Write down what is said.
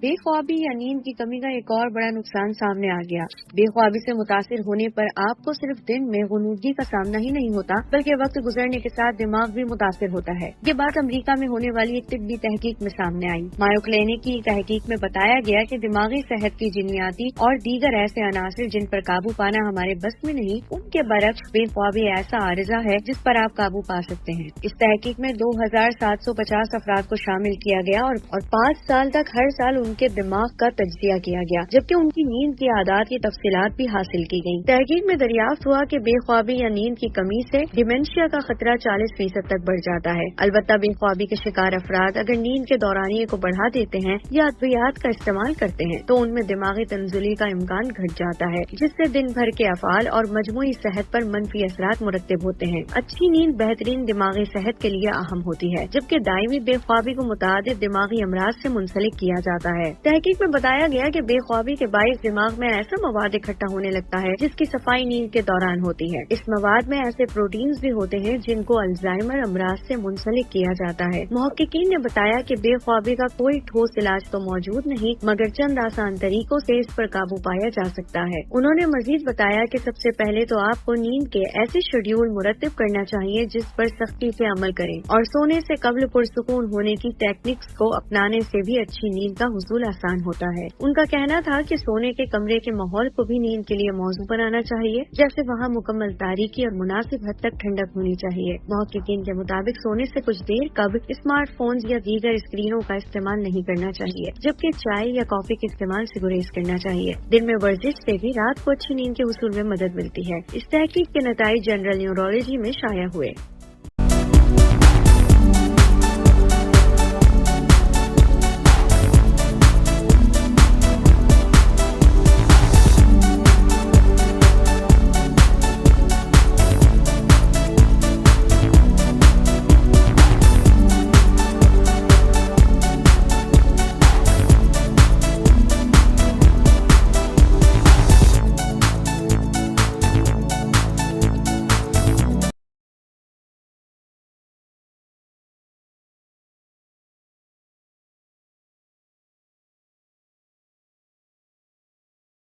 بے خوابی یا نیند کی کمی کا ایک اور بڑا نقصان سامنے آ گیا۔ بے خوابی سے متاثر ہونے پر آپ کو صرف دن میں غنودگی کا سامنا ہی نہیں ہوتا بلکہ وقت گزرنے کے ساتھ دماغ بھی متاثر ہوتا ہے۔ یہ بات امریکہ میں ہونے والی ایک طبی تحقیق میں سامنے آئی۔ مایو کلینک کی تحقیق میں بتایا گیا کہ دماغی صحت کی جینیاتی اور دیگر ایسے عناصر جن پر قابو پانا ہمارے بس میں نہیں، ان کے برعکس بے خوابی ایسا عارضہ ہے جس پر آپ قابو پا سکتے ہیں۔ اس تحقیق میں 2750 افراد کو شامل کیا گیا اور 5 سال تک ہر سال ان کے دماغ کا تجزیہ کیا گیا، جبکہ ان کی نیند کی عادات کی تفصیلات بھی حاصل کی گئیں۔ تحقیق میں دریافت ہوا کہ بے خوابی یا نیند کی کمی سے ڈیمنشیا کا خطرہ 40% تک بڑھ جاتا ہے۔ البتہ بے خوابی کے شکار افراد اگر نیند کے دورانیے کو بڑھا دیتے ہیں یا ادویات کا استعمال کرتے ہیں تو ان میں دماغی تنزلی کا امکان گھٹ جاتا ہے، جس سے دن بھر کے افعال اور مجموعی صحت پر منفی اثرات مرتب ہوتے ہیں۔ اچھی نیند بہترین دماغی صحت کے لیے اہم ہوتی ہے، جبکہ دائمی بے خوابی کو متعدد دماغی امراض سے منسلک کیا جاتا ہے۔ تحقیق میں بتایا گیا کہ بے خوابی کے باعث دماغ میں ایسا مواد اکٹھا ہونے لگتا ہے جس کی صفائی نیند کے دوران ہوتی ہے۔ اس مواد میں ایسے پروٹینز بھی ہوتے ہیں جن کو الزائمر امراض سے منسلک کیا جاتا ہے۔ محققین نے بتایا کہ بے خوابی کا کوئی ٹھوس علاج تو موجود نہیں، مگر چند آسان طریقوں سے اس پر قابو پایا جا سکتا ہے۔ انہوں نے مزید بتایا کہ سب سے پہلے تو آپ کو نیند کے ایسے شیڈول مرتب کرنا چاہیے جس پر سختی سے عمل کریں، اور سونے سے قبل پرسکون ہونے کی ٹیکنکس کو اپنانے سے بھی اچھی نیند کا حصول آسان ہوتا ہے۔ ان کا کہنا تھا کہ سونے کے کمرے کے ماحول کو بھی نیند کے لیے موزوں بنانا چاہیے، جیسے وہاں مکمل تاریکی اور مناسب حد تک ٹھنڈک ہونی چاہیے۔ محققین کے مطابق سونے سے کچھ دیر قبل اسمارٹ فونز یا دیگر اسکرینوں کا استعمال نہیں کرنا چاہیے، جبکہ چائے یا کافی کے استعمال سے گریز کرنا چاہیے۔ دن میں ورزش سے بھی رات کو اچھی نیند کے حصول میں مدد ملتی ہے۔ اس تحقیق کے نتائج جنرل نیورولوجی میں شائع ہوئے۔